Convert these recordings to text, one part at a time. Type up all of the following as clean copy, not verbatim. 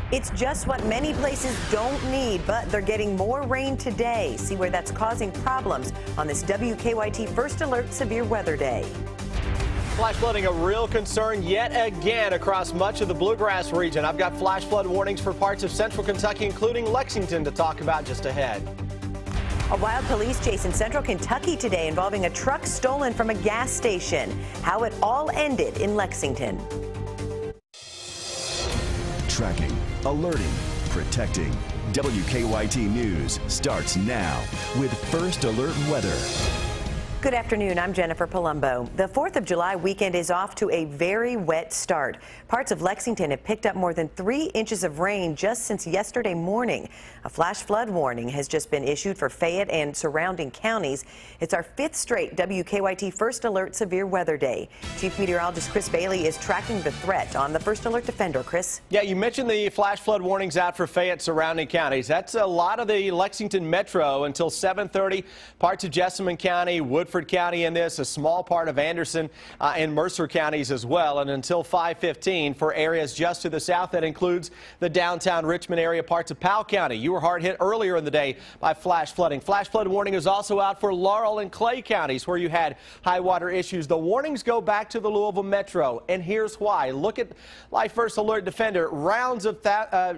It's just what many places don't need, but they're getting more rain today. See where that's causing problems on this WKYT First Alert Severe Weather Day. Flash flooding a real concern yet again across much of the Bluegrass region. I've got flash flood warnings for parts of central Kentucky, including Lexington, to talk about just ahead. A wild police chase in central Kentucky today involving a truck stolen from a gas station. How it all ended in Lexington. Tracking, alerting, protecting. WKYT News starts now with First Alert Weather. Good afternoon. I'm Jennifer Palumbo. The 4th of July weekend is off to a very wet start. Parts of Lexington have picked up more than 3 inches of rain just since yesterday morning. A flash flood warning has just been issued for Fayette and surrounding counties. It's our 5th straight WKYT First Alert Severe Weather Day. Chief Meteorologist Chris Bailey is tracking the threat on the First Alert Defender. Chris? Yeah, you mentioned the flash flood warnings out for Fayette surrounding counties. That's a lot of the Lexington metro until 7:30. Parts of Jessamine County, Woodford County in this, a small part of Anderson and Mercer counties as well, and until 5:15 for areas just to the south. That includes the downtown Richmond area, parts of Powell County. You were hard hit earlier in the day by flash flooding. Flash flood warning is also out for Laurel and Clay counties where you had high water issues. The warnings go back to the Louisville metro, and here's why. Look at Live First Alert Defender. Rounds of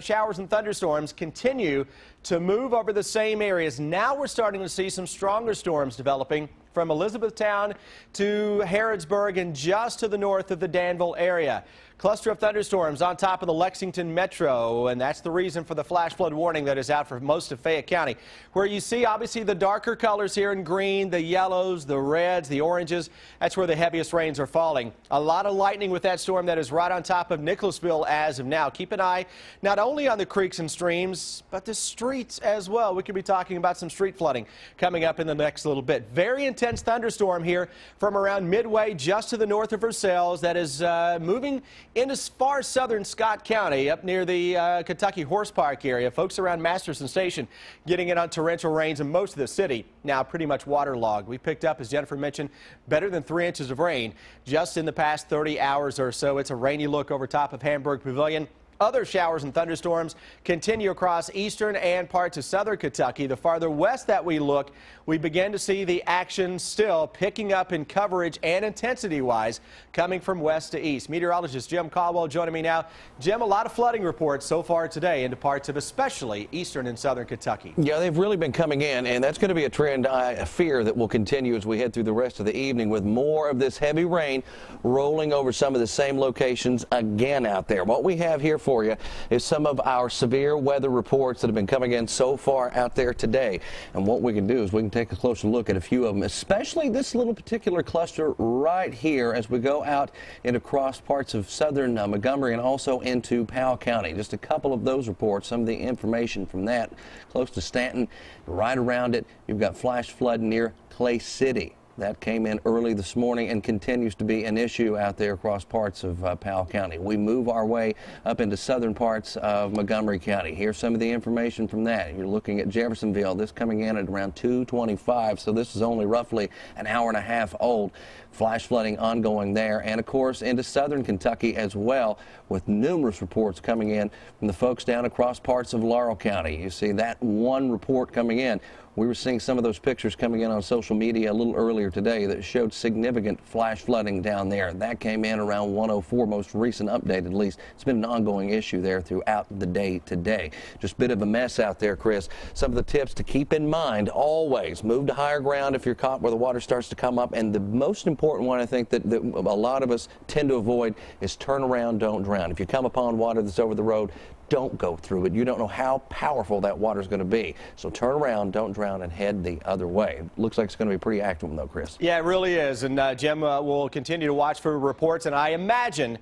showers and thunderstorms continue to move over the same areas. Now we're starting to see some stronger storms developing from Elizabethtown to Harrodsburg and just to the north of the Danville area. Cluster of thunderstorms on top of the Lexington metro, and that's the reason for the flash flood warning that is out for most of Fayette County, where you see obviously the darker colors here in green, the yellows, the reds, the oranges. That's where the heaviest rains are falling. A lot of lightning with that storm that is right on top of Nicholasville as of now. Keep an eye not only on the creeks and streams, but the streets as well. We could be talking about some street flooding coming up in the next little bit. Very intense thunderstorm here from around Midway just to the north of Versailles that is moving into far southern Scott County up near the Kentucky Horse Park area. Folks around Masterson Station getting in on torrential rains in most of the city now pretty much waterlogged. We picked up, as Jennifer mentioned, better than 3 inches of rain just in the past 30 hours or so. It's a rainy look over top of Hamburg Pavilion. Other showers and thunderstorms continue across eastern and parts of southern Kentucky. The farther west that we look, we begin to see the action still picking up in coverage and intensity-wise coming from west to east. Meteorologist Jim Caldwell joining me now. Jim, a lot of flooding reports so far today into parts of especially eastern and southern Kentucky. Yeah, they've really been coming in, and that's going to be a trend I fear that will continue as we head through the rest of the evening with more of this heavy rain rolling over some of the same locations again out there. What we have here for you is some of our severe weather reports that have been coming in so far out there today. And what we can do is we can take a closer look at a few of them, especially this little particular cluster right here as we go out and across parts of southern Montgomery and also into Powell County. Just a couple of those reports, some of the information from that. Close to Stanton, right around it, you've got flash flood near Clay City. That came in early this morning and continues to be an issue out there across parts of Powell County. We move our way up into southern parts of Montgomery County. Here's some of the information from that. You're looking at Jeffersonville. This coming in at around 2:25, so this is only roughly an hour and a half old. Flash flooding ongoing there, and of course into southern Kentucky as well, with numerous reports coming in from the folks down across parts of Laurel County. You see that one report coming in. We were seeing some of those pictures coming in on social media a little earlier today that showed significant flash flooding down there. That came in around 1:04, most recent update at least. It's been an ongoing issue there throughout the day today. Just a bit of a mess out there, Chris. Some of the tips to keep in mind: always move to higher ground if you're caught where the water starts to come up. And the most important one I think that a lot of us tend to avoid is turn around, don't drown. If you come upon water that's over the road, don't go through it. You don't know how powerful that water is going to be. So turn around, don't drown, and head the other way. Looks like it's going to be a pretty active one, though, Chris. Yeah, it really is. And Jim will continue to watch for reports. And I imagine,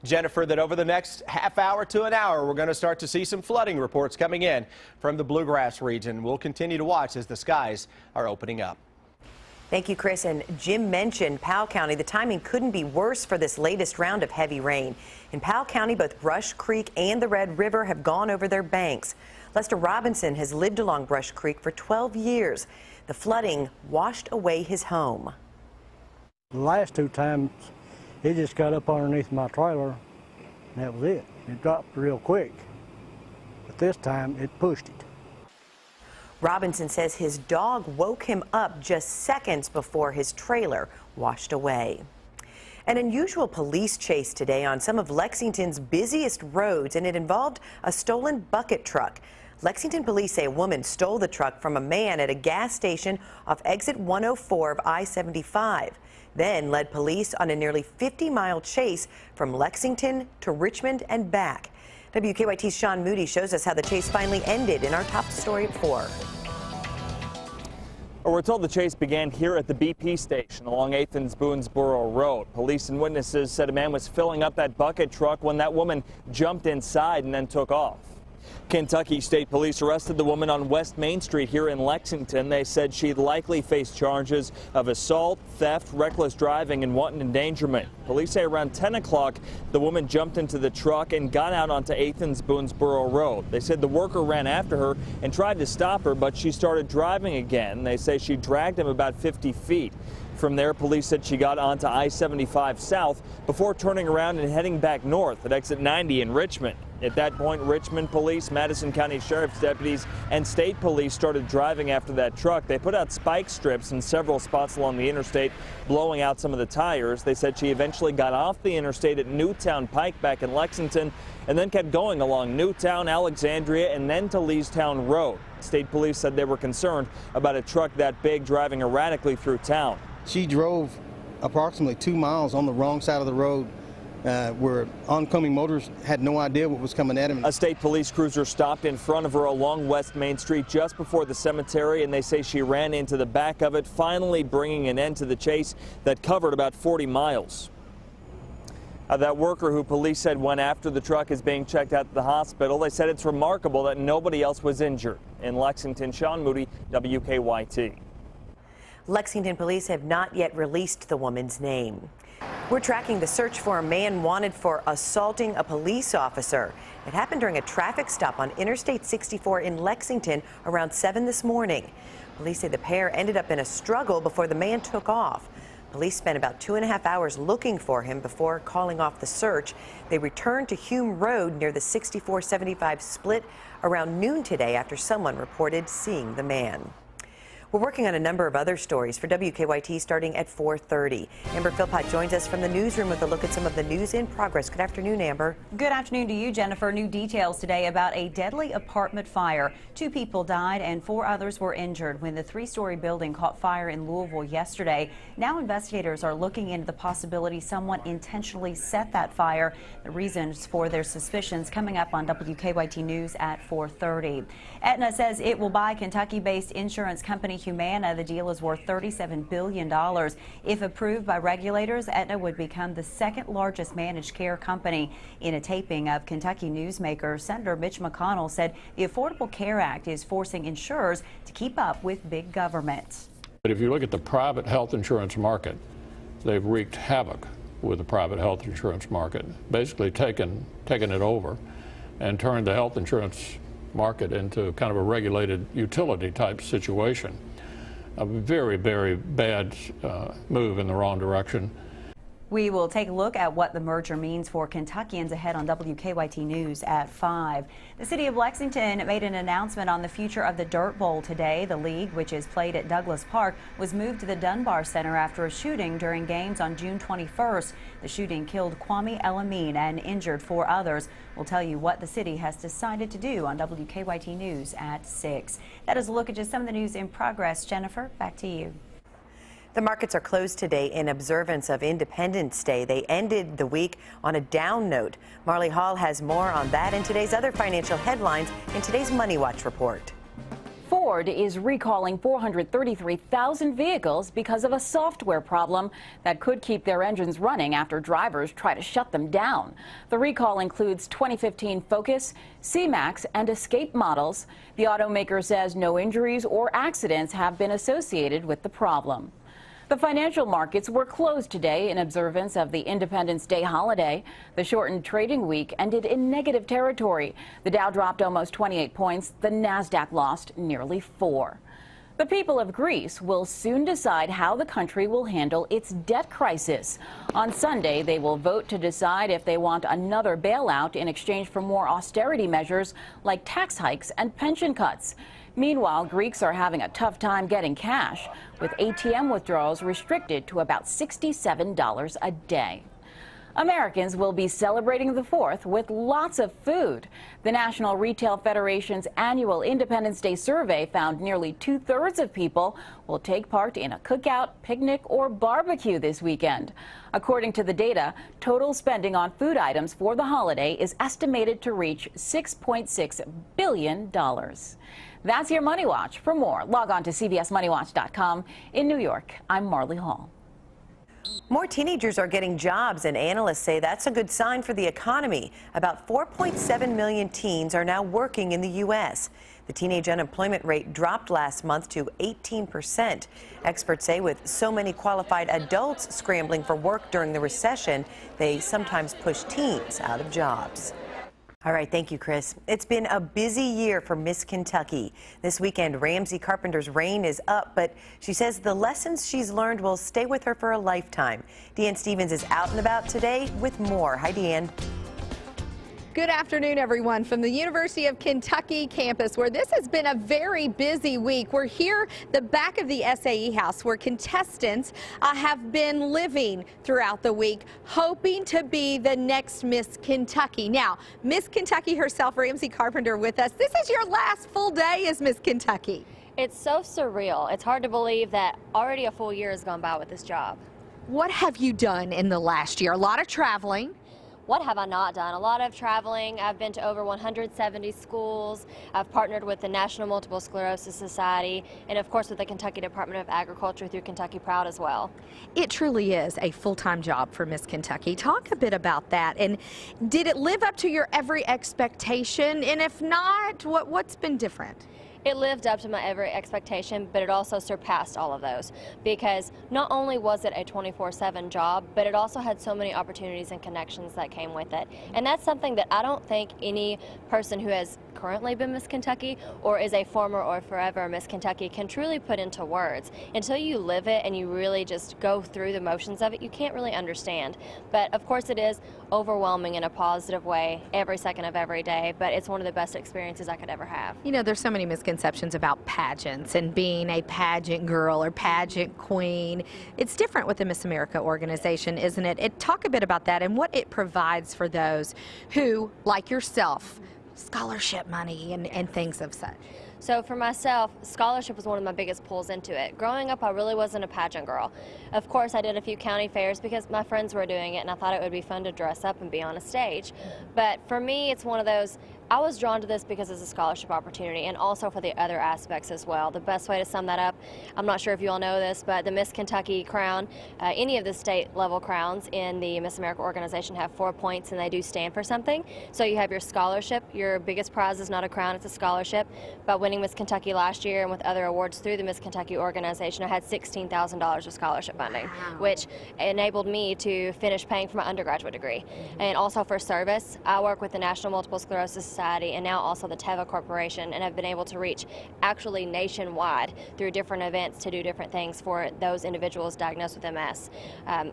Jennifer, that over the next half hour to an hour, we're going to start to see some flooding reports coming in from the Bluegrass region. We'll continue to watch as the skies are opening up. Thank you, Chris. And Jim mentioned Powell County. The timing couldn't be worse for this latest round of heavy rain. In Powell County, both Brush Creek and the Red River have gone over their banks. Lester Robinson has lived along Brush Creek for 12 years. The flooding washed away his home. The last 2 times, it just got up underneath my trailer, and that was it. It dropped real quick. but this time it pushed it. Robinson says his dog woke him up just seconds before his trailer washed away. An unusual police chase today on some of Lexington's busiest roads, and it involved a stolen bucket truck. Lexington police say a woman stole the truck from a man at a gas station off exit 104 of I-75, then led police on a nearly 50-mile chase from Lexington to Richmond and back. WKYT's Sean Moody shows us how the chase finally ended in our top story at 4. We're told the chase began here at the BP station along Athens-Boonesboro Road. Police and witnesses said a man was filling up that bucket truck when that woman jumped inside and then took off. Kentucky State Police arrested the woman on West Main Street here in Lexington. They said she'd likely face charges of assault, theft, reckless driving, and wanton endangerment. Police say around 10 o'clock, the woman jumped into the truck and got out onto Athens-Boonesboro Road. They said the worker ran after her and tried to stop her, but she started driving again. They say she dragged him about 50 feet. From there, police said she got onto I-75 south before turning around and heading back north at exit 90 in Richmond. At that point, Richmond police, Madison County Sheriff's deputies, and state police started driving after that truck. They put out spike strips in several spots along the interstate, blowing out some of the tires. They said she eventually got off the interstate at Newtown Pike back in Lexington and then kept going along Newtown, Alexandria, and then to Leestown Road. State police said they were concerned about a truck that big driving erratically through town. She drove approximately 2 miles on the wrong side of the road where oncoming motorists had no idea what was coming at him. A state police cruiser stopped in front of her along West Main Street just before the cemetery, and they say she ran into the back of it, finally bringing an end to the chase that covered about 40 miles. That worker who police said went after the truck is being checked out at the hospital. They said it's remarkable that nobody else was injured. In Lexington, Sean Moody, WKYT. Lexington police have not yet released the woman's name. We're tracking the search for a man wanted for assaulting a police officer. It happened during a traffic stop on Interstate 64 in Lexington around 7 this morning. Police say the pair ended up in a struggle before the man took off. Police spent about 2.5 hours looking for him before calling off the search. They returned to Hume Road near the 64-75 split around noon today after someone reported seeing the man. We're working on a number of other stories for WKYT starting at 4:30. Amber Philpott joins us from the newsroom with a look at some of the news in progress. Good afternoon, Amber. Good afternoon to you, Jennifer. New details today about a deadly apartment fire. 2 people died and 4 others were injured when the 3-story building caught fire in Louisville yesterday. Now investigators are looking into the possibility someone intentionally set that fire. The reasons for their suspicions coming up on WKYT News at 4:30. Aetna says it will buy Kentucky-based insurance company Humana. The deal is worth $37 billion. If approved by regulators, Aetna would become the 2nd largest managed care company. In a taping of Kentucky newsmaker, Senator Mitch McConnell said the Affordable Care Act is forcing insurers to keep up with big government. But if you look at the private health insurance market, they've wreaked havoc with the private health insurance market, basically taken it over and turned the health insurance market into kind of a regulated utility type situation. A very, very bad move in the wrong direction. We will take a look at what the merger means for Kentuckians ahead on WKYT News at 5. The city of Lexington made an announcement on the future of the Dirt Bowl today. The league, which is played at Douglas Park, was moved to the Dunbar Center after a shooting during games on June 21st. The shooting killed Kwame Elamine and injured 4 others. We'll tell you what the city has decided to do on WKYT News at 6. That is a look at just some of the news in progress. Jennifer, back to you. The markets are closed today in observance of Independence Day. They ended the week on a down note. Marley Hall has more on that and today's other financial headlines in today's Money Watch report. Ford is recalling 433,000 vehicles because of a software problem that could keep their engines running after drivers try to shut them down. The recall includes 2015 Focus, C-Max, and Escape models. The automaker says no injuries or accidents have been associated with the problem. The financial markets were closed today in observance of the Independence Day holiday. The shortened trading week ended in negative territory. The Dow dropped almost 28 points. The Nasdaq lost nearly 4. The people of Greece will soon decide how the country will handle its debt crisis. On Sunday, they will vote to decide if they want another bailout in exchange for more austerity measures like tax hikes and pension cuts. Meanwhile, Greeks are having a tough time getting cash, with ATM withdrawals restricted to about $67 a day. Americans will be celebrating the 4th with lots of food. The National Retail Federation's annual Independence Day survey found nearly 2/3 of people will take part in a cookout, picnic, or barbecue this weekend. According to the data, total spending on food items for the holiday is estimated to reach $6.6 billion. That's your Money Watch. For more, log on to CBSMoneyWatch.com. In New York, I'm Marley Hall. More teenagers are getting jobs, and analysts say that's a good sign for the economy. About 4.7 million teens are now working in the U.S. The teenage unemployment rate dropped last month to 18%. Experts say with so many qualified adults scrambling for work during the recession, they sometimes push teens out of jobs. All right, thank you, Chris. It's been a busy year for Miss Kentucky. This weekend, Ramsey Carpenter's reign is up, but she says the lessons she's learned will stay with her for a lifetime. Deanne Stevens is out and about today with more. Hi, Deanne. Good afternoon, everyone, from the University of Kentucky campus, where this has been a very busy week. We're here, the back of the SAE house, where contestants have been living throughout the week, hoping to be the next Miss Kentucky. Now, Miss Kentucky herself, Ramsey Carpenter, with us. This is your last full day as Miss Kentucky. It's so surreal. It's hard to believe that already a full year has gone by with this job. What have you done in the last year? A lot of traveling. What have I not done? A lot of traveling. I've been to over 170 schools. I've partnered with the National Multiple Sclerosis Society and, of course, with the Kentucky Department of Agriculture through Kentucky Proud as well. It truly is a full-time job for Miss Kentucky. Talk a bit about that. And did it live up to your every expectation? And if not, what's been different? It lived up to my every expectation, but it also surpassed all of those, because not only was it a 24/7 job, but it also had so many opportunities and connections that came with it. And that's something that I don't think any person who has currently been Miss Kentucky or is a former or forever Miss Kentucky can truly put into words. Until you live it and you really just go through the motions of it, you can't really understand. But of course it is overwhelming in a positive way every second of every day, but it's one of the best experiences I could ever have. You know, there's so many misconceptions about pageants and being a pageant girl or pageant queen. It's different with the Miss America organization, isn't it? Talk a bit about that and what it provides for those who, like yourself, scholarship money and things of such. So for myself, scholarship was one of my biggest pulls into it. Growing up, I really wasn't a pageant girl. Of course, I did a few county fairs because my friends were doing it and I thought it would be fun to dress up and be on a stage. But for me, it's one of those, I was drawn to this because it's a scholarship opportunity and also for the other aspects as well. The best way to sum that up, I'm not sure if you all know this, but the Miss Kentucky crown, any of the state level crowns in the Miss America organization have 4 points and they do stand for something. So you have your scholarship, your biggest prize is not a crown, it's a scholarship. But winning Miss Kentucky last year and with other awards through the Miss Kentucky organization, I had $16,000 of scholarship funding, which enabled me to finish paying for my undergraduate degree. And also for service, I work with the National Multiple Sclerosis Society and now also the Teva Corporation, and have been able to reach actually nationwide through different events to do different things for those individuals diagnosed with MS.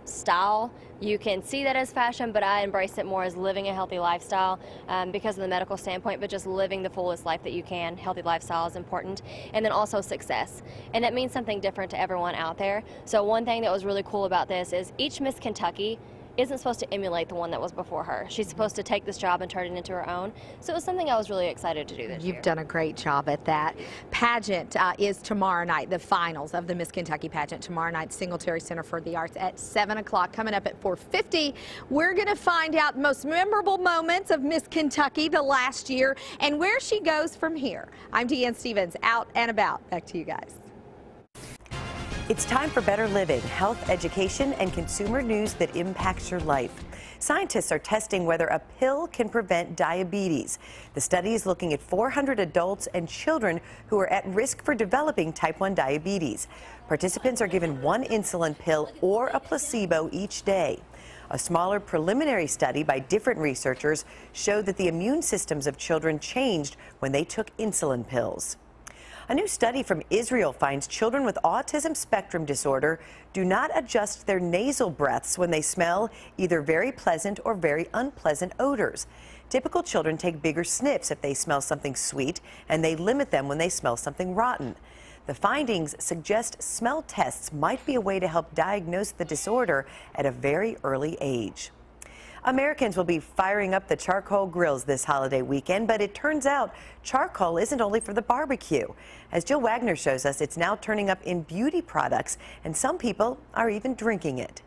Style, you can see that as fashion, but I embrace it more as living a healthy lifestyle because of the medical standpoint, but just living the fullest life that you can. Healthy lifestyle is important. And then also success. And that means something different to everyone out there. So one thing that was really cool about this is each Miss Kentucky isn't supposed to emulate the one that was before her. She's supposed to take this job and turn it into her own. So it was something I was really excited to do this year. You've done a great job at that. Pageant is tomorrow night, the finals of the Miss Kentucky pageant. Tomorrow night, Singletary Center for the Arts at 7 o'clock. Coming up at 4:50, we're going to find out the most memorable moments of Miss Kentucky the last year and where she goes from here. I'm Deanne Stevens, out and about. Back to you guys. It's time for better living, health, education, and consumer news that impacts your life. Scientists are testing whether a pill can prevent diabetes. The study is looking at 400 adults and children who are at risk for developing type 1 diabetes. Participants are given one insulin pill or a placebo each day. A smaller preliminary study by different researchers showed that the immune systems of children changed when they took insulin pills. A new study from Israel finds children with autism spectrum disorder do not adjust their nasal breaths when they smell either very pleasant or very unpleasant odors. Typical children take bigger sniffs if they smell something sweet, and they limit them when they smell something rotten. The findings suggest smell tests might be a way to help diagnose the disorder at a very early age. Americans will be firing up the charcoal grills this holiday weekend, but it turns out charcoal isn't only for the barbecue. As Jill Wagner shows us, it's now turning up in beauty products, and some people are even drinking it.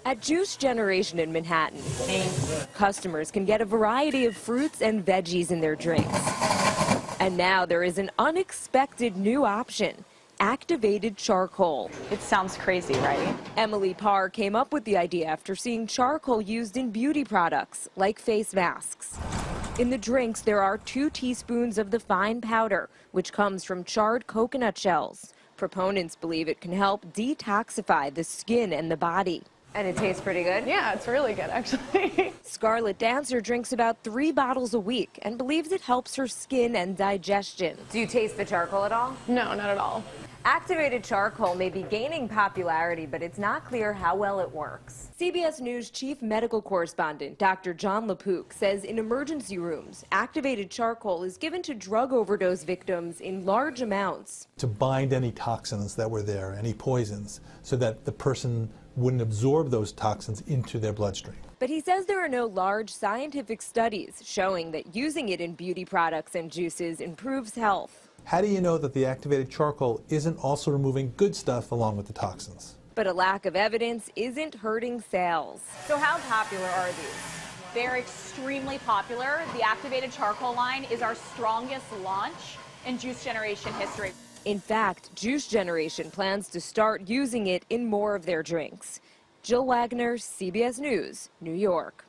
At Juice Generation in Manhattan, customers can get a variety of fruits and veggies in their drinks. And now there is an unexpected new option: activated charcoal. It sounds crazy, right? Emily Parr came up with the idea after seeing charcoal used in beauty products like face masks. In the drinks, there are 2 teaspoons of the fine powder, which comes from charred coconut shells. Proponents believe it can help detoxify the skin and the body. And it tastes pretty good? Yeah, it's really good, actually. Scarlett Dancer drinks about 3 bottles a week and believes it helps her skin and digestion. Do you taste the charcoal at all? No, not at all. Activated charcoal may be gaining popularity, but it's not clear how well it works. CBS News chief medical correspondent Dr. John LaPook says in emergency rooms, activated charcoal is given to drug overdose victims in large amounts. To bind any toxins that were there, any poisons, so that the person wouldn't absorb those toxins into their bloodstream. But he says there are no large scientific studies showing that using it in beauty products and juices improves health. How do you know that the activated charcoal isn't also removing good stuff along with the toxins? But a lack of evidence isn't hurting sales. So how popular are these? They're extremely popular. The activated charcoal line is our strongest launch in Juice Generation history. In fact, Juice Generation plans to start using it in more of their drinks. Jill Wagner, CBS News, New York.